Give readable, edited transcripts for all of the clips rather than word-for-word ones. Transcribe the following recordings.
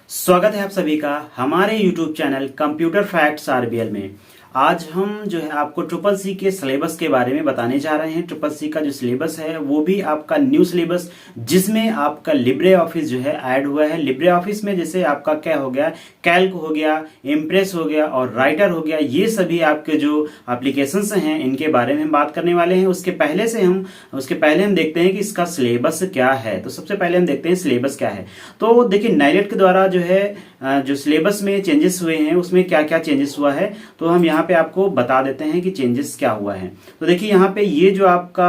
स्वागत है आप सभी का हमारे YouTube channel computer facts RBL में। आज हम जो है आपको ट्रिपल सी के सिलेबस के बारे में बताने जा रहे हैं। ट्रिपल सी का जो सिलेबस है वो भी आपका न्यू सिलेबस, जिसमें आपका लिब्रे ऑफिस जो है ऐड हुआ है। लिब्रे ऑफिस में जैसे आपका क्या हो गया, कैल्क हो गया, इम्प्रेस हो गया और राइटर हो गया, ये सभी आपके जो एप्लीकेशंस हैं इनके बारे में हम बात करने वाले हैं। उसके पहले हम देखते हैं कि इसका सिलेबस क्या है। तो सबसे पहले हम देखते हैं सिलेबस क्या है। तो देखिए नाइलेट के द्वारा जो है जो सिलेबस में चेंजेस हुए हैं उसमें क्या क्या चेंजेस हुआ है, तो हम यहाँ पे आपको बता देते हैं कि चेंजेस क्या हुआ है। तो देखिए यहाँ पे ये जो आपका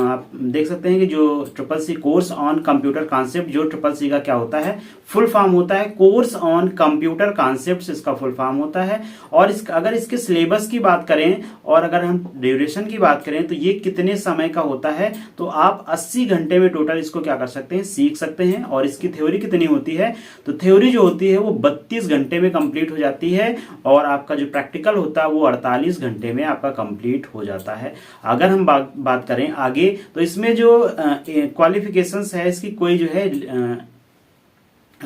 आप देख सकते हैं कि जो triple C course on computer concept, जो ट्रिपल सी का क्या होता है, फुल फॉर्म होता है कोर्स ऑन कंप्यूटर कॉन्सेप्ट्स, इसका फुल फॉर्म होता है। और अगर इसके सिलेबस की बात करें और अगर हम ड्यूरेशन की बात करें तो ये कितने समय का होता है, तो आप 80 घंटे में टोटल इसको क्या कर सकते हैं, सीख सकते हैं। और इसकी थ्योरी कितनी होती है, तो थ्योरी जो होती है वो 32 घंटे में कंप्लीट हो जाती है और आपका जो प्रैक्टिकल होता है वो 48 घंटे में आपका कंप्लीट हो जाता है। अगर हम बात करें आगे तो इसमें जो क्वालिफिकेशंस है, इसकी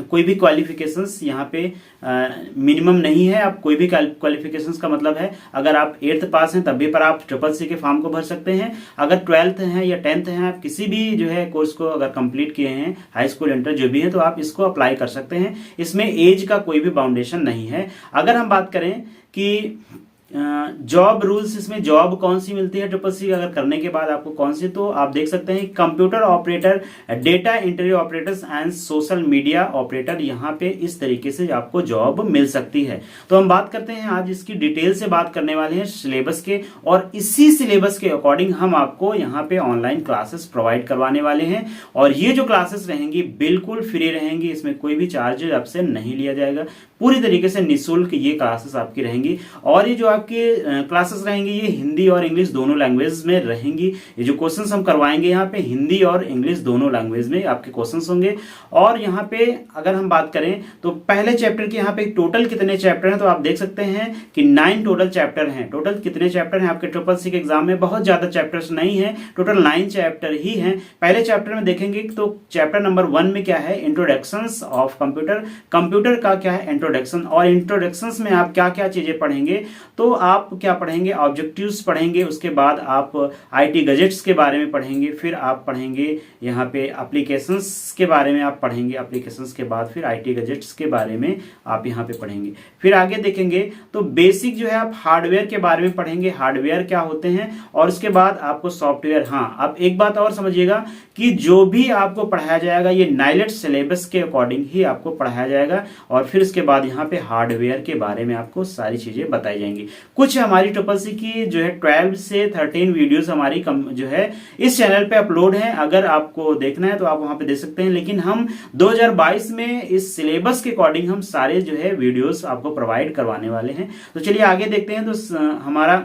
कोई भी क्वालिफिकेशंस यहाँ पे मिनिमम नहीं है। आप कोई भी क्वालिफिकेशंस का मतलब है अगर आप 8th पास हैं तब भी पर आप ट्रिपल सी के फॉर्म को भर सकते हैं। अगर 12th हैं या 10th हैं, आप किसी भी जो है कोर्स को अगर कंप्लीट किए हैं, हाई स्कूल इंटर जो भी है, तो आप इसको अप्लाई कर सकते हैं। इसमें एज का कोई भी बाउंडेशन नहीं है। अगर हम बात करें कि जॉब रूल्स, इसमें जॉब कौन सी मिलती है ट्रिपल सी अगर करने के बाद आपको कौन सी, तो आप देख सकते हैं computer operator, data entry operators and social media operator, यहाँ पे इस तरीके से आपको जॉब मिल सकती है। तो हम बात करते हैं आज इसकी डिटेल से बात करने वाले हैं सिलेबस के, और इसी सिलेबस के अकॉर्डिंग हम आपको यहाँ पे ऑनलाइन क्लासेस प्रोवाइड करवाने वाले हैं। और ये जो क्लासेस रहेंगी बिल्कुल फ्री रहेंगी, इसमें कोई भी चार्ज आपसे नहीं लिया जाएगा, पूरी तरीके से निःशुल्क ये क्लासेस आपकी रहेंगी। और ये जो आपकी क्लासेस रहेंगी ये हिंदी और इंग्लिश दोनों लैंग्वेज में रहेंगी। ये जो क्वेश्चंस हम करवाएंगे यहाँ पे हिंदी और इंग्लिश दोनों लैंग्वेज में आपके क्वेश्चंस होंगे। और यहाँ पे अगर हम बात करें तो पहले चैप्टर के यहाँ पे टोटल कितने चैप्टर हैं, तो आप देख सकते हैं कि 9 टोटल चैप्टर हैं। टोटल कितने चैप्टर हैं आपके ट्रिपल सी के एग्जाम में, बहुत ज्यादा चैप्टर्स नहीं है, टोटल 9 चैप्टर ही हैं। पहले चैप्टर में देखेंगे तो चैप्टर नंबर 1 में क्या है, इंट्रोडक्शंस ऑफ कंप्यूटर, कंप्यूटर का क्या है इंट्रोडक्शन। और इंट्रोडक्शंस में आप क्या क्या चीजें पढ़ेंगे, तो आप क्या पढ़ेंगे, ऑब्जेक्टिव्स पढ़ेंगे, उसके बाद आप आईटी गजेट्स के बारे में पढ़ेंगे, फिर आप पढ़ेंगे यहाँ पे एप्लीकेशंस के बारे में आप पढ़ेंगे, एप्लीकेशंस के बाद फिर आईटी गजेट्स के बारे में आप यहाँ पे पढ़ेंगे। फिर आगे देखेंगे तो बेसिक जो है आप हार्डवेयर के बारे में पढ़ेंगे, हार्डवेयर क्या होते हैं, और उसके बाद आपको सॉफ्टवेयर। हाँ, अब एक बात और समझिएगा कि जो भी आपको पढ़ाया जाएगा ये नाइलेट सिलेबस के अकॉर्डिंग ही आपको पढ़ाया जाएगा। और फिर उसके बाद यहाँ पे हार्डवेयर के बारे में आपको सारी चीजें बताई जाएंगी। कुछ हमारी ट्रिपल सी की जो है 12 से 13 वीडियोस हमारी जो है इस चैनल पे अपलोड हैं। अगर आपको देखना है तो आप वहां पे देख सकते हैं, लेकिन हम 2022 में इस सिलेबस के अकॉर्डिंग हम सारे जो है वीडियोस आपको प्रोवाइड करवाने वाले हैं। तो चलिए आगे देखते हैं। तो हमारा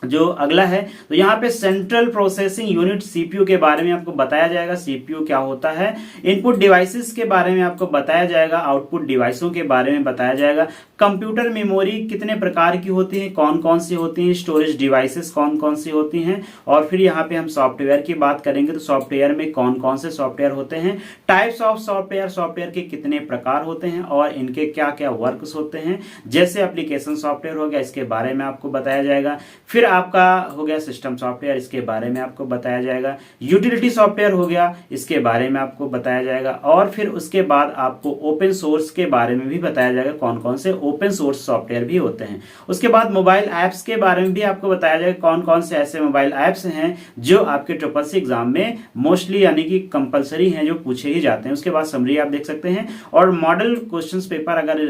जो अगला है तो यहाँ पे सेंट्रल प्रोसेसिंग यूनिट सीपीयू के बारे में आपको बताया जाएगा, सीपीयू क्या होता है। इनपुट डिवाइसेस के बारे में आपको बताया जाएगा, आउटपुट डिवाइसों के बारे में बताया जाएगा। कंप्यूटर मेमोरी कितने प्रकार की होती है, कौन कौन सी होती हैं, स्टोरेज डिवाइसेस कौन कौन सी होती हैं। और फिर यहाँ पे हम सॉफ्टवेयर की बात करेंगे तो सॉफ्टवेयर में कौन कौन से सॉफ्टवेयर होते हैं, टाइप्स ऑफ सॉफ्टवेयर, सॉफ्टवेयर के कितने प्रकार होते हैं और इनके क्या क्या वर्क्स होते हैं। जैसे एप्लीकेशन सॉफ्टवेयर हो गया, इसके बारे में आपको बताया जाएगा। फिर आपका हो गया सिस्टम सॉफ्टवेयर, इसके बारे में आपको बताया जाएगा। यूटिलिटी सॉफ्टवेयर हो गया, इसके बारे में आपको बताया जाएगा। और फिर उसके बाद आपको ओपन सोर्स के बारे में भी बताया जाएगा, कौन कौन से ओपन सोर्स सॉफ्टवेयर भी होते हैं। उसके बाद मोबाइल ऐप्स के बारे में भी आपको बताया जाएगा, कौन कौन से ऐसे मोबाइल ऐप्स हैं जो आपके ट्रिपल सी एग्जाम में मोस्टली यानी कि कंपलसरी हैं, जो पूछे ही जाते हैं। उसके बाद समरी आप देख सकते हैं और मॉडल क्वेश्चंस पेपर, अगर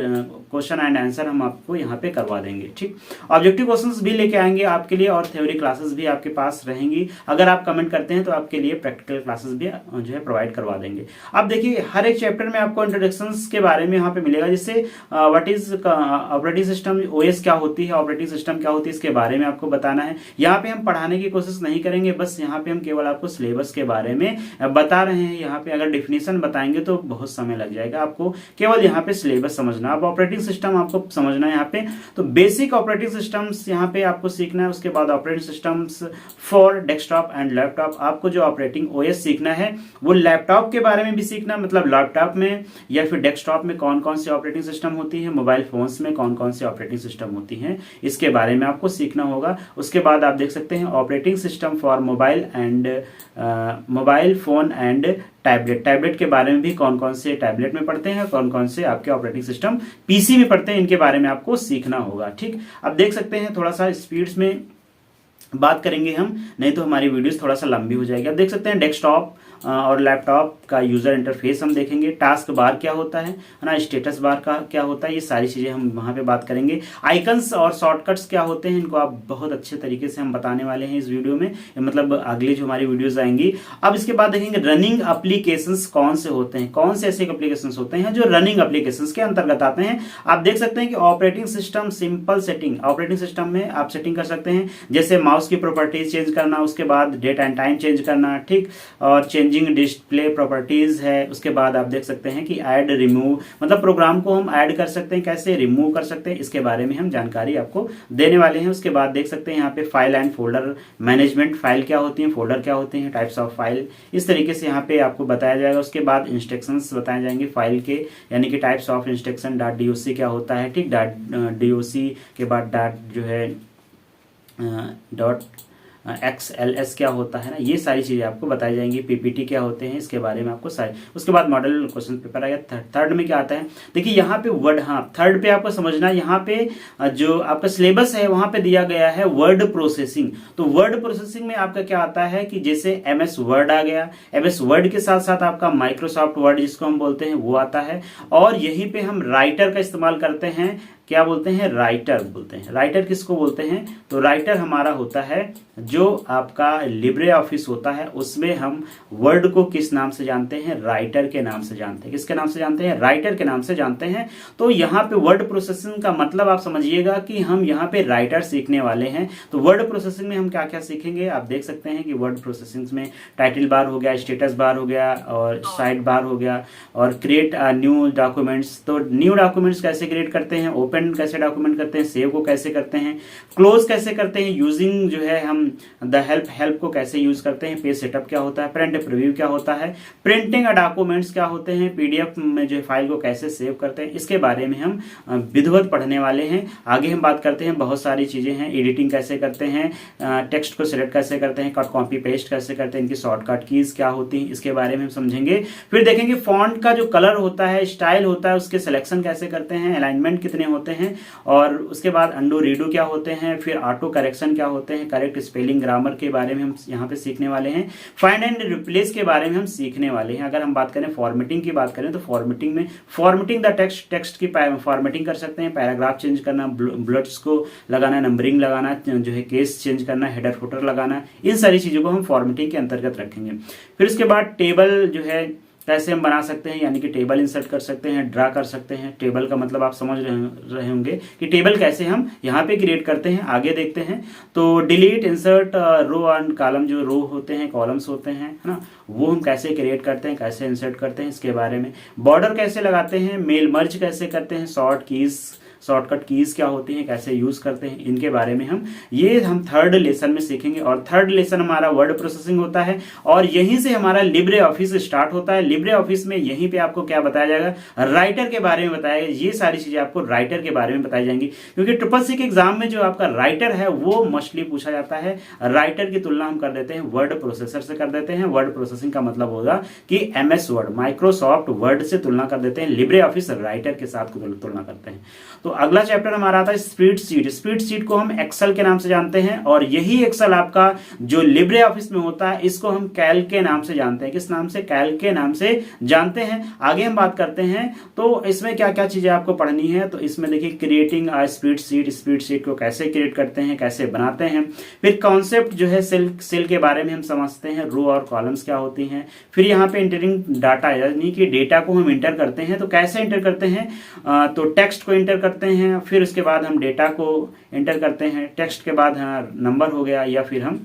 क्वेश्चन एंड आंसर हम आपको यहाँ पे करवा देंगे। ठीक, ऑब्जेक्टिव क्वेश्चंस भी लेके आएंगे आपके लिए और थ्योरी क्लासेस भी आपके पास रहेंगी। अगर आप कमेंट करते हैं तो आपके लिए प्रैक्टिकल क्लासेस भी जो है प्रोवाइड करवा देंगे। अब देखिए हर एक चैप्टर में आपको इंट्रोडक्शंस के बारे में यहाँ पे मिलेगा, जैसे what is operating system, OS क्या होती है, ऑपरेटिंग सिस्टम क्या होती है, इसके बारे में आपको बताना है। यहाँ पे हम पढ़ाने की कोशिश नहीं करेंगे, बस यहाँ पे हम केवल आपको सिलेबस के बारे में बता रहे हैं। यहाँ पे अगर डिफिनेशन बताएंगे तो बहुत समय लग जाएगा, आपको केवल यहाँ पे सिलेबस समझना। अब ऑपरेटिंग सिस्टम आपको समझना है यहाँ पे, तो बेसिक ऑपरेटिंग सिस्टम्स यहाँ पे आपको सीखना है। उसके बाद operating systems for desktop and laptop. आपको जो ऑपरेटिंग ओएस सीखना है वो लैपटॉप के बारे में भी सीखना, मतलब लैपटॉप में या फिर डेस्कटॉप में कौन कौन सी ऑपरेटिंग सिस्टम होती है, मोबाइल फोन्स में कौन कौन सी ऑपरेटिंग सिस्टम होती हैं, इसके बारे में आपको सीखना होगा। उसके बाद आप देख सकते हैं operating system for mobile phone and tablet के बारे में भी कौन कौन से टैबलेट में पढ़ते हैं, कौन कौन से आपके ऑपरेटिंग सिस्टम पीसी में पढ़ते हैं, इनके बारे में आपको सीखना होगा। ठीक, अब देख सकते हैं थोड़ा सा स्पीड्स में बात करेंगे हम, नहीं तो हमारी वीडियोस थोड़ा सा लंबी हो जाएगी। अब देख सकते हैं डेस्कटॉप और लैपटॉप का यूजर इंटरफेस हम देखेंगे, टास्क बार क्या होता है ना, स्टेटस बार का क्या होता है, ये सारी चीजें हम वहां पे बात करेंगे। आइकन्स और शॉर्टकट्स क्या होते हैं, इनको आप बहुत अच्छे तरीके से हम बताने वाले हैं इस वीडियो में, मतलब अगली जो हमारी वीडियोस आएंगी। अब इसके बाद देखेंगे रनिंग एप्लीकेशंस कौन से होते हैं, कौन से ऐसे एप्लीकेशंस होते हैं जो रनिंग एप्लीकेशंस के अंतर्गत आते हैं। आप देख सकते हैं कि operating system simple setting, operating system में आप सेटिंग कर सकते हैं, जैसे माउस की प्रॉपर्टीज चेंज करना, उसके बाद डेट एंड टाइम चेंज करना, ठीक, और चेंजिंग डिस्प्ले प्रॉपर्टीज है। उसके बाद आप देख सकते हैं कि ऐड रिमूव, मतलब प्रोग्राम को हम ऐड कर सकते हैं, कैसे रिमूव कर सकते हैं, इसके बारे में हम जानकारी आपको देने वाले हैं। उसके बाद देख सकते हैं यहाँ पे file and folder management, file क्या होती है, फोल्डर क्या होते हैं, टाइप्स ऑफ फाइल, इस तरीके से यहाँ पे आपको बताया जाएगा। उसके बाद इंस्ट्रक्शंस बताए जाएंगे फाइल के, यानी कि टाइप्स ऑफ इंस्ट्रक्शन, .doc क्या होता है, ठीक, .doc के बाद जो है XLS क्या होता है ना, ये सारी चीजें आपको बताई जाएंगी। PPT क्या होते हैं, इसके बारे में आपको सारी। उसके बाद मॉडल क्वेश्चन पेपर आएगा। थर्ड में क्या आता है, देखिए यहाँ पे वर्ड, हाँ थर्ड पे आपको समझना, यहाँ पे जो आपका सिलेबस है वहां पे दिया गया है वर्ड प्रोसेसिंग। तो वर्ड प्रोसेसिंग में आपका क्या आता है कि जैसे MS वर्ड आ गया, MS वर्ड के साथ साथ आपका माइक्रोसॉफ्ट वर्ड जिसको हम बोलते हैं वो आता है, और यहीं पे हम राइटर का इस्तेमाल करते हैं। क्या बोलते हैं, राइटर बोलते हैं। राइटर किसको बोलते हैं, तो राइटर हमारा होता है जो आपका लिब्रे ऑफिस होता है, उसमें हम वर्ड को किस नाम से जानते हैं, राइटर के नाम से जानते हैं। किसके नाम से जानते हैं, राइटर के नाम से जानते हैं। तो यहाँ पे वर्ड प्रोसेसिंग का मतलब आप समझिएगा कि हम यहाँ पे राइटर सीखने वाले हैं। तो वर्ड प्रोसेसिंग में हम क्या क्या सीखेंगे, आप देख सकते हैं कि वर्ड प्रोसेसिंग में टाइटल बार हो गया, स्टेटस बार हो गया, और साइड बार हो गया, और क्रिएट न्यू डॉक्यूमेंट्स। तो न्यू डॉक्यूमेंट्स कैसे क्रिएट करते हैं, ओपन कैसे डॉक्यूमेंट करते हैं, सेव को कैसे करते हैं, क्लोज कैसे करते हैं, यूजिंग जो है हम द हेल्प को कैसे यूज करते हैं, पेज सेटअप क्या होता है, प्रिंट प्रीव्यू क्या होता है, प्रिंटिंग डॉक्यूमेंट्स क्या होते हैं, PDF में जो फाइल को कैसे सेव करते हैं, इसके बारे में हम विधिवत पढ़ने वाले हैं। आगे हम बात करते हैं, बहुत सारी चीजें हैं, एडिटिंग कैसे करते हैं, टेक्स्ट को सिलेक्ट कैसे करते हैं, कट कॉपी पेस्ट कैसे करते हैं, इनकी शॉर्टकट कीज क्या होती हैं, इसके बारे में हम समझेंगे। फिर देखेंगे फॉन्ट का जो कलर होता है, स्टाइल होता है, उसके सिलेक्शन कैसे करते हैं, अलाइनमेंट कितने होते हैं, और उसके बाद अंडू रीडू क्या होते हैं, फिर ऑटो करेक्शन क्या होते हैं, करेक्ट स्पेलिंग ग्रामर के बारे में हम यहाँ पे सीखने वाले हैं। फाइंड एंड रिप्लेस के बारे में हम सीखने वाले हैं। अगर हम बात करें फॉर्मेटिंग की बात करें तो फॉर्मेटिंग में फॉर्मेटिंग द टेक्स्ट की फॉर्मेटिंग कर सकते हैं, पैराग्राफ चेंज करना, बुलेट्स को लगाना, नंबरिंग लगाना, जो है केस चेंज करना, हेडर फुटर लगाना, इन सारी चीजों को हम फॉर्मेटिंग के अंतर्गत रखेंगे। फिर उसके बाद टेबल जो है कैसे हम बना सकते हैं, यानी कि टेबल इंसर्ट कर सकते हैं, ड्रा कर सकते हैं। टेबल का मतलब आप समझ रहे होंगे कि टेबल कैसे हम यहाँ पे क्रिएट करते हैं। आगे देखते हैं तो delete, insert, row and column, जो रो होते हैं, कॉलम्स होते हैं, है ना, वो हम कैसे क्रिएट करते हैं, कैसे इंसर्ट करते हैं, इसके बारे में। बॉर्डर कैसे लगाते हैं, मेल मर्ज कैसे करते हैं, शॉर्टकट कीज क्या होती हैं, कैसे यूज करते हैं, इनके बारे में हम थर्ड लेसन में सीखेंगे। और थर्ड लेसन हमारा वर्ड प्रोसेसिंग होता है, और यहीं से हमारा लिब्रे ऑफिस स्टार्ट होता है। लिब्रे ऑफिस में यहीं पे आपको क्या बताया जाएगा, राइटर के बारे में बताया जाएगा। ये सारी चीजें आपको राइटर के बारे में बताई जाएंगी, क्योंकि CCC के एग्जाम में जो आपका राइटर है वो मोस्टली पूछा जाता है। राइटर की तुलना हम कर देते हैं वर्ड प्रोसेसर से कर देते हैं। वर्ड प्रोसेसिंग का मतलब होगा कि MS वर्ड, माइक्रोसॉफ्ट वर्ड से तुलना कर देते हैं, लिब्रे ऑफिस राइटर के साथ तुलना करते हैं। तो अगला चैप्टर हमारा आता है स्प्रेडशीट। स्प्रेडशीट को हम एक्सेल के नाम से जानते हैं, और यही एक्सेल आपका जो लिब्रे ऑफिस में होता है, इसको हम कैल्क के नाम से जानते हैं। किस नाम से, कैल्क के नाम से जानते हैं। आगे हम बात करते हैं तो इसमें क्या क्या चीजें आपको पढ़नी है। तो इसमें देखिए क्रिएटिंग अ स्प्रेडशीट, स्प्रेडशीट को कैसे क्रिएट करते हैं, कैसे बनाते हैं। फिर कॉन्सेप्ट जो है सेल के बारे में हम समझते हैं, रो और कॉलम्स क्या होती हैं। फिर यहाँ पे इंटरिंग डाटा, यानी कि डेटा को हम इंटर करते हैं। तो कैसे इंटर करते हैं, तो टेक्स्ट को इंटर करते हैं, फिर उसके बाद हम डेटा को एंटर करते हैं। टेक्स्ट के बाद नंबर हो गया, या फिर हम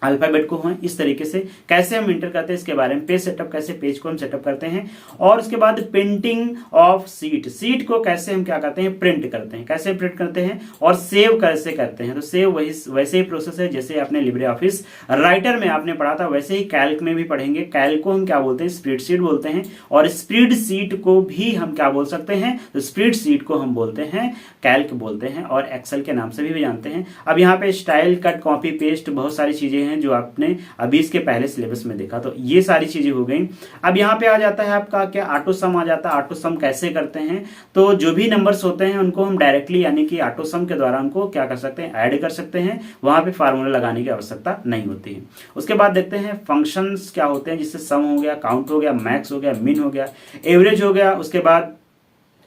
अल्फाबेट को हम इस तरीके से कैसे हम इंटर करते हैं इसके बारे में, पेज सेटअप कैसे पेज को हम सेटअप करते हैं, और उसके बाद प्रिंटिंग ऑफ सीट, सीट को कैसे हम क्या करते हैं प्रिंट करते हैं, कैसे प्रिंट करते हैं, और सेव कैसे करते हैं। तो सेव वही वैसे ही प्रोसेस है जैसे आपने लिब्रे ऑफिस राइटर में आपने पढ़ा था, वैसे ही कैल्क में भी पढ़ेंगे। कैल्क को हम क्या बोलते हैं स्प्रेडशीट बोलते हैं, और स्प्रेडशीट को भी हम क्या बोल सकते हैं, तो स्प्रेडशीट को हम बोलते हैं कैल्क बोलते हैं, और एक्सेल के नाम से भी जानते हैं। अब यहाँ पे स्टाइल कट कॉपी पेस्ट बहुत सारी चीजें हैं जो आपने अभी इसके पहले सिलेबस में देखा, तो ये सारी चीजें हो गई। अब यहाँ पे आ जाता है आपका क्या ऑटो सम आ जाता है। ऑटो सम कैसे करते हैं, तो जो भी नंबर्स होते हैं उनको हम डायरेक्टली यानी कि ऑटो सम के द्वारा उनको क्या कर सकते हैं ऐड कर सकते हैं, वहां पे फार्मूला लगाने की आवश्यकता नहीं होती है। उसके बाद देखते हैं फंक्शंस क्या होते हैं, जिससे सम हो गया, काउंट हो गया, मैक्स हो गया, मिन हो गया, एवरेज हो गया, उसके बाद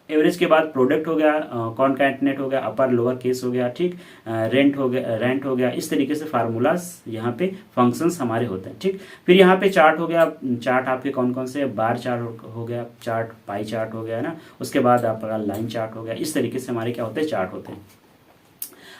एवरेज के बाद प्रोडक्ट हो गया, कॉन्कैटनेट हो गया, अपर लोअर केस हो गया, ठीक, रेंट हो गया। इस तरीके से फार्मूलाज यहाँ पे फंक्शंस हमारे होते हैं, ठीक। फिर यहाँ पे चार्ट हो गया, चार्ट आपके कौन कौन से, बार चार्ट हो गया, चार्ट पाई चार्ट हो गया ना, उसके बाद आपका लाइन चार्ट हो गया। इस तरीके से हमारे क्या होते हैं चार्ट होते हैं।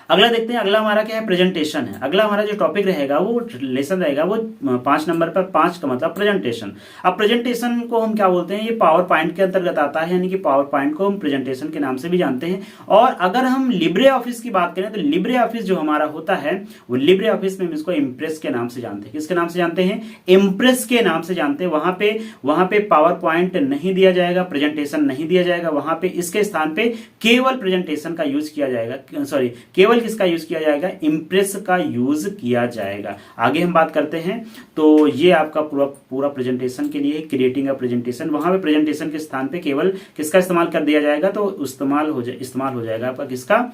अगला देखते हैं, अगला हमारा क्या है प्रेजेंटेशन है। अगला हमारा जो टॉपिक रहेगा वो लेसन रहेगा वो 5 नंबर पर, 5 का मतलब प्रेजेंटेशन। अब प्रेजेंटेशन को हम क्या बोलते हैं, ये पावर पॉइंट के अंतर्गत आता है, यानी कि पावर पॉइंट को हम प्रेजेंटेशन के नाम से भी जानते हैं। और अगर हम लिब्रे ऑफिस की बात करें तो लिब्रे ऑफिस जो हमारा होता है वो लिब्रे ऑफिस में हम इसको इम्प्रेस के नाम से जानते हैं। किसके नाम से जानते हैं, इम्प्रेस के नाम से जानते हैं। वहां पे पावर पॉइंट नहीं दिया जाएगा, प्रेजेंटेशन नहीं दिया जाएगा, वहां पे इसके स्थान पे केवल प्रेजेंटेशन का यूज किया जाएगा, सॉरी केवल किसका यूज किया जाएगा, इम्प्रेस का यूज किया जाएगा। आगे हम बात करते हैं, तो ये आपका पूरा प्रेजेंटेशन के लिए क्रिएटिंग अ प्रेजेंटेशन, वहां पे प्रेजेंटेशन के स्थान पे केवल किसका इस्तेमाल कर दिया जाएगा, तो इस्तेमाल हो जाएगा आपका किसका,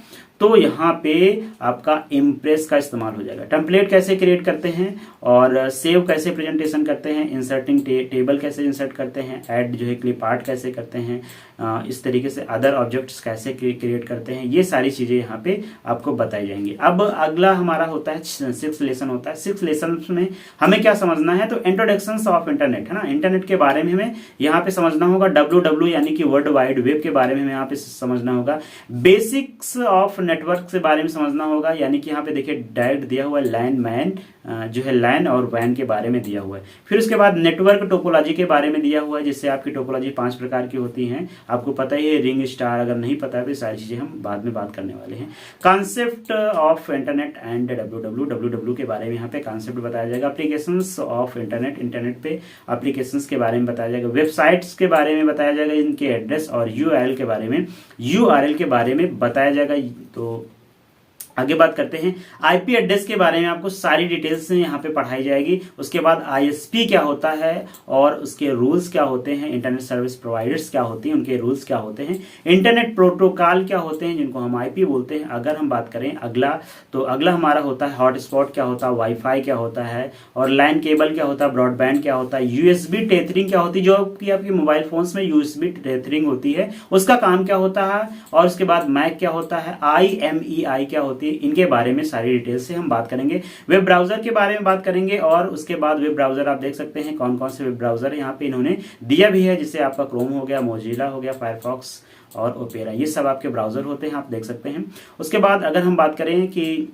तो यहाँ पे आपका इम्प्रेस का इस्तेमाल हो जाएगा। टेम्पलेट कैसे क्रिएट करते हैं, और सेव कैसे प्रेजेंटेशन करते हैं, इंसर्टिंग टेबल कैसे इंसर्ट करते हैं, ऐड जो है क्लिप आर्ट कैसे करते हैं, इस तरीके से अदर ऑब्जेक्ट्स कैसे क्रिएट करते हैं, ये सारी चीजें यहाँ पे आपको बताई जाएंगी। अब अगला हमारा होता है 6th लेसन होता है। 6th लेसन में हमें क्या समझना है, तो इंट्रोडक्शन ऑफ इंटरनेट है ना, इंटरनेट के बारे में हमें यहाँ पे समझना होगा। WW यानी कि वर्ल्ड वाइड वेब के बारे में हमें यहाँ पे समझना होगा। बेसिक्स ऑफ नेटवर्क के बारे में समझना होगा, यानी कि यहाँ पे देखिए डायरेक्ट दिया हुआ है लैन मैन जो है लैन और वैन के बारे में दिया हुआ है। फिर उसके बाद नेटवर्क टोपोलॉजी के बारे में दिया हुआ है, जिससे आपकी टोपोलॉजी 5 प्रकार की होती हैं, आपको पता ही है, रिंग स्टार। अगर नहीं पता है तो सारी चीजें हम बाद में बात करने वाले हैं। Concept of internet and WW के बारे में यहाँ पे कॉन्सेप्ट बताया जाएगा। एप्लीकेशंस ऑफ इंटरनेट पे एप्लीकेशंस के बारे में बताया जाएगा। वेबसाइट्स के बारे में बताया जाएगा, इनके एड्रेस और URL के बारे में बताया जाएगा। तो आगे बात करते हैं, IP एड्रेस के बारे में आपको सारी डिटेल्स यहाँ पे पढ़ाई जाएगी। उसके बाद ISP क्या होता है और उसके रूल्स क्या होते हैं, इंटरनेट सर्विस प्रोवाइडर्स क्या होती हैं, उनके रूल्स क्या होते हैं, इंटरनेट प्रोटोकॉल क्या होते हैं जिनको हम IP बोलते हैं। अगर हम बात करें अगला, तो अगला हमारा होता है हॉटस्पॉट क्या होता है, वाईफाई क्या होता है, और लाइन केबल क्या होता है, ब्रॉडबैंड क्या होता है, USB टेथरिंग क्या होती है, जो कि आपकी मोबाइल फोन्स में USB टेथरिंग होती है, उसका काम क्या होता है, और उसके बाद मैक क्या होता है, IMEI क्या होती है, इनके बारे में सारी डिटेल से हम बात करेंगे। वेब ब्राउजर के बारे में बात करेंगे, और उसके बाद वेब ब्राउजर आप देख सकते हैं कौन कौन से वेब ब्राउजर यहाँ पे इन्होंने दिया भी है, जिससे आपका क्रोम हो गया, मोजिला हो गया, फायरफॉक्स और ओपेरा, ये सब आपके ब्राउजर होते हैं, आप देख सकते हैं। उसके बाद अगर हम बात करें कि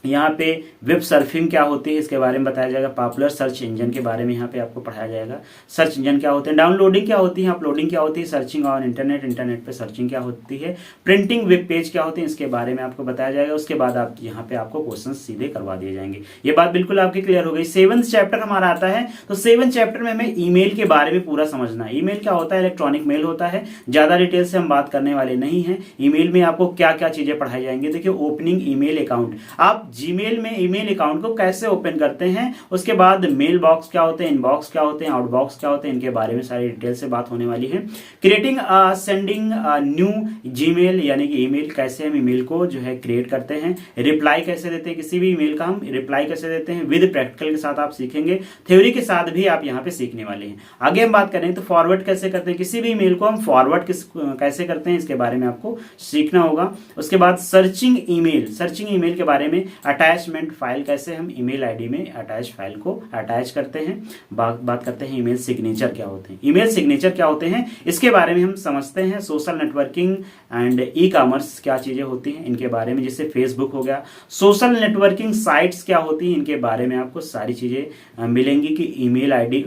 यहाँ पे वेब सर्फिंग क्या होती है, इसके बारे में बताया जाएगा। पॉपुलर सर्च इंजन के बारे में यहाँ पे आपको पढ़ाया जाएगा। सर्च इंजन क्या होते हैं, डाउनलोडिंग क्या होती है, अपलोडिंग क्या होती है, सर्चिंग ऑन इंटरनेट पे सर्चिंग क्या होती है, प्रिंटिंग वेब पेज क्या होते हैं, इसके बारे में आपको बताया जाएगा। उसके बाद आप यहाँ पे आपको क्वेश्चन सीधे करवा दिए जाएंगे। ये बात बिल्कुल आपकी क्लियर हो गई। 7th चैप्टर हमारा आता है, तो 7th चैप्टर में हमें ईमेल के बारे में पूरा समझना है। ईमेल क्या होता है, इलेक्ट्रॉनिक मेल होता है, ज्यादा डिटेल से हम बात करने वाले नहीं है। ईमेल में आपको क्या क्या चीजें पढ़ाई जाएंगी, देखिए ओपनिंग ईमेल अकाउंट, आप जीमेल में ईमेल अकाउंट को कैसे ओपन करते हैं, उसके बाद मेल बॉक्स क्या होते हैं, इनबॉक्स क्या होते हैं, आउटबॉक्स क्या होते हैं, इनके बारे में सारी डिटेल से बात होने वाली है। क्रिएटिंग सेंडिंग न्यू जीमेल, यानी कि ईमेल कैसे हम ईमेल को जो है क्रिएट करते हैं, रिप्लाई कैसे देते हैं, किसी भी ईमेल का हम रिप्लाई कैसे देते हैं, विद प्रैक्टिकल के साथ आप सीखेंगे, थ्योरी के साथ भी आप यहाँ पे सीखने वाले हैं। आगे हम बात करें तो फॉरवर्ड कैसे करते हैं, किसी भी ईमेल को हम फॉरवर्ड कैसे करते हैं, इसके बारे में आपको सीखना होगा। उसके बाद सर्चिंग ईमेल के बारे में अटैचमेंट फाइल, कैसे हम ईमेल आईडी में अटैच फाइल को अटैच करते हैं। बात करते हैं ईमेल सिग्नेचर क्या होते हैं। ईमेल सिग्नेचर क्या होते हैं इसके बारे में हम समझते हैं। Social networking and e commerce क्या चीजें होती हैं इनके बारे में, जैसे फेसबुक हो गया। सोशल नेटवर्किंग साइट्स क्या होती हैं इनके बारे में आपको सारी चीजें मिलेंगी कि ईमेल आईडी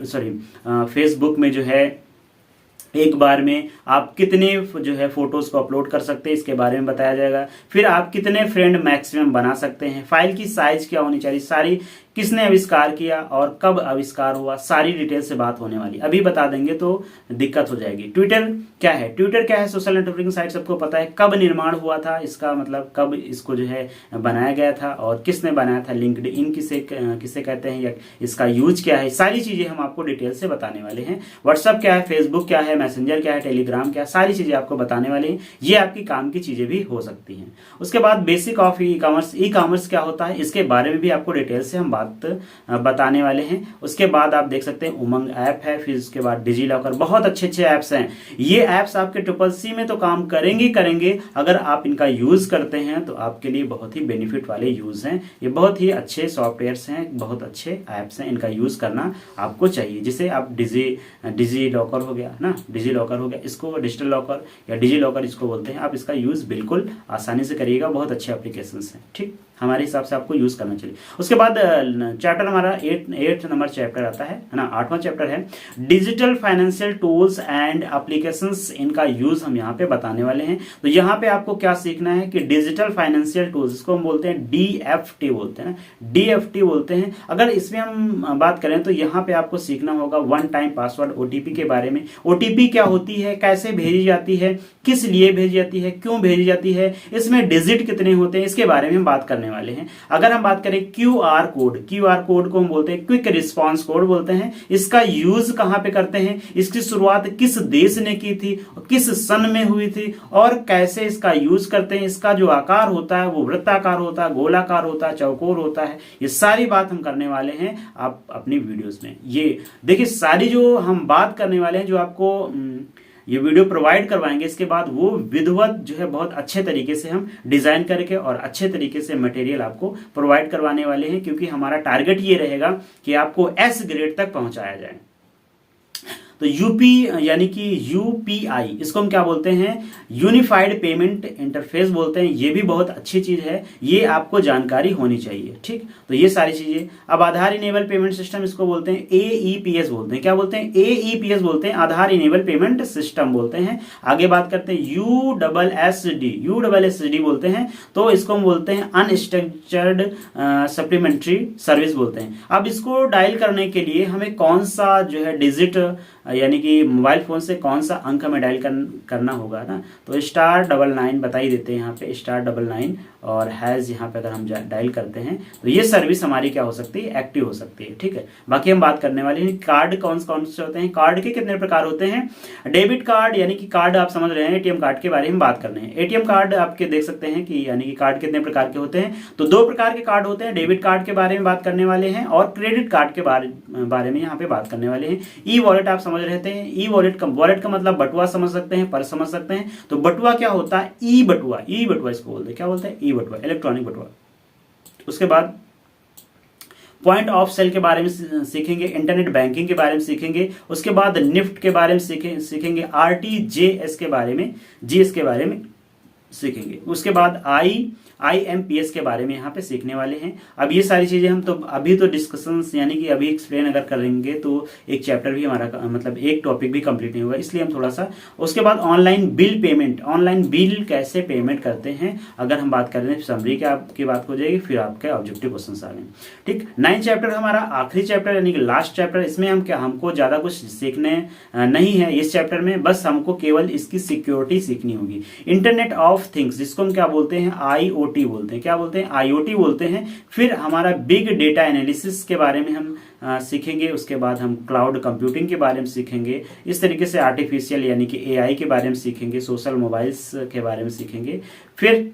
फेसबुक में जो है एक बार में आप कितने जो है फोटोज को अपलोड कर सकते हैं इसके बारे में बताया जाएगा। फिर आप कितने फ्रेंड मैक्सिमम बना सकते हैं, फाइल की साइज क्या होनी चाहिए, सारी किसने आविष्कार किया और कब आविष्कार हुआ, सारी डिटेल से बात होने वाली। अभी बता देंगे तो दिक्कत हो जाएगी। ट्विटर क्या है, ट्विटर क्या है, सोशल नेटवर्किंग साइट सबको पता है। कब निर्माण हुआ था इसका मतलब कब इसको जो है बनाया गया था और किसने बनाया था। लिंक्डइन किसे कहते हैं या इसका यूज क्या है, सारी चीजें हम आपको डिटेल से बताने वाले हैं। व्हाट्सअप क्या है, फेसबुक क्या है, मैसेंजर क्या है, टेलीग्राम क्या है, सारी चीजें आपको बताने वाले हैं। ये आपकी काम की चीजें भी हो सकती हैं। उसके बाद basic of e commerce, e commerce क्या होता है इसके बारे में भी आपको डिटेल से हम बताने वाले हैं। उसके बाद आप देख सकते हैं उमंग ऐप है, फिर उसके बाद डिजी लॉकर, बहुत अच्छे ऐप्स हैं। ये ऐप्स आपके CCC में तो काम करेंगे अगर आप इनका यूज करते हैं तो आपके लिए बहुत ही बेनिफिट वाले यूज हैं। ये बहुत ही अच्छे सॉफ्टवेयर्स हैं, बहुत अच्छे ऐप्स हैं, इनका यूज करना आपको चाहिए। जिसे आप डिजी लॉकर हो गया ना, डिजी लॉकर हो गया, इसको डिजिटल लॉकर या डिजी लॉकर इसको बोलते हैं। आप इसका यूज बिल्कुल आसानी से करिएगा, बहुत अच्छे एप्लीकेशन हैं। ठीक, हमारे हिसाब से आपको यूज करना चाहिए। उसके बाद चैप्टर हमारा 8 नंबर चैप्टर आता है ना, 8वां चैप्टर है digital financial tools and applications. इनका यूज हम यहाँ पे बताने वाले हैं। तो यहाँ पे आपको क्या सीखना है कि डिजिटल फाइनेंशियल टूल्स, इसको हम बोलते हैं DFT बोलते हैं, DFT बोलते हैं। अगर इसमें हम बात करें तो यहाँ पे आपको सीखना होगा वन टाइम पासवर्ड OTP के बारे में। OTP क्या होती है, कैसे भेजी जाती है, किस लिए भेजी जाती है, क्यों भेजी जाती है, इसमें डिजिट कितने होते हैं, इसके बारे में हम बात करने वाले हैं। अगर हम बात करें QR कोड को हम बोलते हैं क्विक रिस्पांस कोड बोलते हैं। इसका यूज कहां पे करते हैं, इसकी शुरुआत किस देश ने की थी, किस सन में हुई थी और कैसे इसका यूज करते हैं। इसका जो आकार होता है वो वृत्ताकार होता है, गोलाकार होता है, चौकोर होता है। ये सारी बात हम करने वाले हैं आप अपनी वीडियोस में। ये देखिए सारी जो हम बात करने वाले हैं, जो आपको ये वीडियो प्रोवाइड करवाएंगे, इसके बाद वो विधिवत जो है बहुत अच्छे तरीके से हम डिजाइन करके और अच्छे तरीके से मटेरियल आपको प्रोवाइड करवाने वाले हैं। क्योंकि हमारा टारगेट ये रहेगा कि आपको S ग्रेड तक पहुंचाया जाए। तो यूपी यानी कि UPI, इसको हम क्या बोलते हैं, यूनिफाइड पेमेंट इंटरफेस बोलते हैं। ये भी बहुत अच्छी चीज है, ये आपको जानकारी होनी चाहिए। ठीक, तो ये सारी चीजें। अब आधार इनेबल पेमेंट सिस्टम, इसको बोलते हैं AEPS बोलते हैं। क्या बोलते हैं, AEPS बोलते हैं, आधार इनेबल पेमेंट सिस्टम बोलते हैं। आगे बात करते हैं USSD बोलते हैं। तो इसको हम बोलते हैं अनस्ट्रक्चर्ड सप्लीमेंट्री सर्विस बोलते हैं। अब इसको डायल करने के लिए हमें कौन सा जो है डिजिट यानी कि मोबाइल फोन से कौन सा अंक हमें डायल करना होगा ना, तो *99 बता ही देते हैं यहाँ पे, *99 और हैज यहाँ पे अगर हम डायल करते हैं तो ये सर्विस हमारी क्या हो सकती है, एक्टिव हो सकती है। ठीक है, बाकी हम बात करने वाले हैं कार्ड कौन से होते हैं, कार्ड के कितने प्रकार होते हैं। डेबिट कार्ड यानी कि कार्ड आप समझ रहे हैं, ATM कार्ड के बारे में बात करने हैं। ATM कार्ड आपके देख सकते हैं कि यानी कि कार्ड कितने प्रकार के होते हैं, तो 2 प्रकार के कार्ड होते हैं। डेबिट कार्ड के बारे में बात करने वाले हैं और क्रेडिट कार्ड के बारे में यहाँ पे बात करने वाले हैं। ई वॉलेट आप समझ रहते हैं, ई वॉलेट का मतलब बटुआ समझ सकते हैं, पर्स समझ सकते हैं। तो बटुआ क्या होता है, ई बटुआ इसको बोलते हैं। क्या बोलते हैं, ई बटुआ, इलेक्ट्रॉनिक बटुआ। उसके बाद पॉइंट ऑफ सेल के बारे में सीखेंगे, इंटरनेट बैंकिंग के बारे में सीखेंगे। उसके बाद निफ्ट के बारे में सीखेंगे, RTGS के बारे में, GS के बारे में सीखेंगे। उसके बाद IMPS के बारे में यहाँ पे सीखने वाले हैं। अब ये सारी चीजें हम तो अभी तो डिस्कशंस यानी कि अभी एक्सप्लेन अगर करेंगे तो एक चैप्टर भी हमारा मतलब एक टॉपिक भी कंप्लीट नहीं हुआ, इसलिए हम थोड़ा सा। उसके बाद online bill payment, online bill कैसे पेमेंट करते हैं अगर हम बात करें, समरी की बात हो जाएगी, फिर आपके ऑब्जेक्टिव क्वेश्चन आ गए। ठीक, 9 चैप्टर हमारा आखिरी चैप्टर यानी कि लास्ट चैप्टर। इसमें हमको ज्यादा कुछ सीखने नहीं है इस चैप्टर में, बस हमको केवल इसकी सिक्योरिटी सीखनी होगी। इंटरनेट ऑफ थिंग्स, जिसको हम क्या बोलते हैं, IoT बोलते हैं। क्या बोलते हैं, IoT बोलते हैं। फिर हमारा बिग डेटा एनालिसिस के बारे में हम सीखेंगे। उसके बाद हम क्लाउड कंप्यूटिंग के बारे में सीखेंगे। इस तरीके से आर्टिफिशियल यानी कि AI के बारे में सीखेंगे। सोशल मोबाइल्स के बारे में सीखेंगे। फिर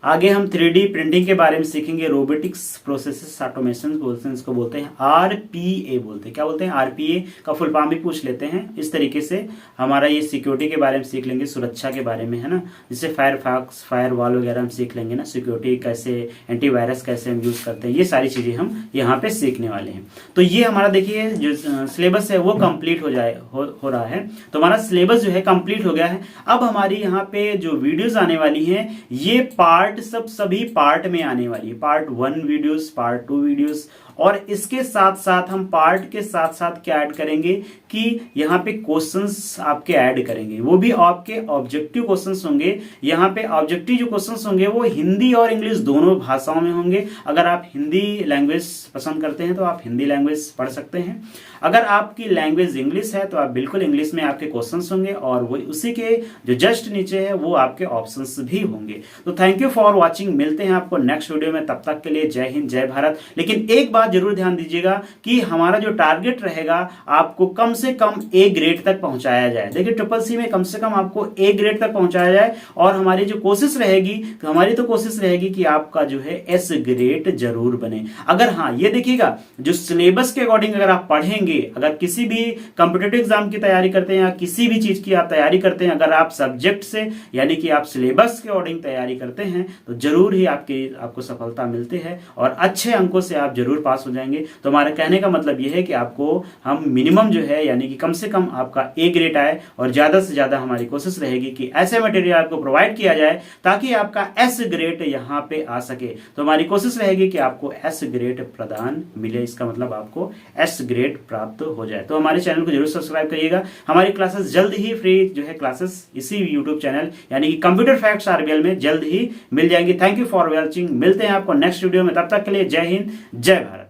आगे हम 3D प्रिंटिंग के बारे में सीखेंगे। रोबोटिक्स प्रोसेस ऑटोमेशन बोलते हैं, इसको बोलते हैं RPA बोलते हैं। क्या बोलते हैं? RPA का फुल फॉर्म भी पूछ लेते हैं। इस तरीके से हमारा ये सिक्योरिटी के बारे में सीख लेंगे, सुरक्षा के बारे में, है ना। जैसे फायरफॉक्स, फायरवॉल वगैरह हम सीख लेंगे ना, सिक्योरिटी कैसे, एंटीवायरस कैसे हम यूज करते हैं, ये सारी चीजें हम यहाँ पे सीखने वाले हैं। तो ये हमारा देखिए जो सिलेबस है वो कंप्लीट हो रहा है। तो हमारा सिलेबस जो है कंप्लीट हो गया है। अब हमारी यहाँ पे जो वीडियोस आने वाली हैं ये सभी पार्ट में आने वाली है। पार्ट 1 वीडियोस, पार्ट 2 वीडियोस, और इसके साथ साथ हम पार्ट के साथ साथ क्या ऐड करेंगे कि यहाँ पे क्वेश्चंस आपके ऐड करेंगे। वो भी आपके ऑब्जेक्टिव क्वेश्चंस होंगे। यहाँ पे ऑब्जेक्टिव जो क्वेश्चंस होंगे वो हिंदी और इंग्लिश दोनों भाषाओं में होंगे। अगर आप हिंदी लैंग्वेज पसंद करते हैं तो आप हिंदी लैंग्वेज पढ़ सकते हैं। अगर आपकी लैंग्वेज इंग्लिश है तो आप बिल्कुल इंग्लिश में आपके क्वेश्चंस होंगे, और वो उसी के जो जस्ट नीचे है वो आपके ऑप्शंस भी होंगे। तो थैंक यू फॉर वॉचिंग। मिलते हैं आपको नेक्स्ट वीडियो में, तब तक के लिए जय हिंद, जय भारत। लेकिन एक बात जरूर ध्यान दीजिएगा कि हमारा जो टारगेट रहेगा आपको कम से कम A ग्रेड तक पहुंचाया जाए। देखिए CCC में कम से कम आपको A ग्रेड तक पहुंचाया जाए, और हमारी जो कोशिश रहेगी, तो हमारी तो कोशिश रहेगी कि आपका जो है S ग्रेड जरूर बने। अगर हाँ ये देखिएगा, जो सिलेबस के अकॉर्डिंग अगर आप पढ़ेंगे, अगर किसी भी कॉम्पिटिटिव एग्जाम की तैयारी करते हैं या किसी भी चीज की आप तैयारी करते हैं, अगर आप सब्जेक्ट से यानी कि आप सिलेबस के अकॉर्डिंग तैयारी करते हैं तो जरूर ही आपको सफलता मिलती है, और अच्छे अंकों से आप जरूर पास हो जाएंगे। तो हमारे कहने का मतलब यह है कि आपको हम मिनिमम जो है यानी कि कम से कम आपका A ग्रेड आए, और ज्यादा से ज्यादा हमारी कोशिश रहेगी कि ऐसे मटेरियल आपको प्रोवाइड किया जाए ताकि आपका S ग्रेड यहाँ पे आ सके। तो हमारी कोशिश रहेगी कि आपको S ग्रेड प्रदान मिले, इसका मतलब आपको S ग्रेड प्राप्त हो जाए। तो हमारे चैनल को जरूर सब्सक्राइब करिएगा। हमारी क्लासेस जल्द ही फ्री जो है क्लासेस इसी यूट्यूब चैनल यानी कि कंप्यूटर फैक्ट्स RBL में जल्द ही मिल जाएंगी। Thank you for watching. मिलते हैं आपको नेक्स्ट वीडियो में, तब तक के लिए जय हिंद, जय भारत।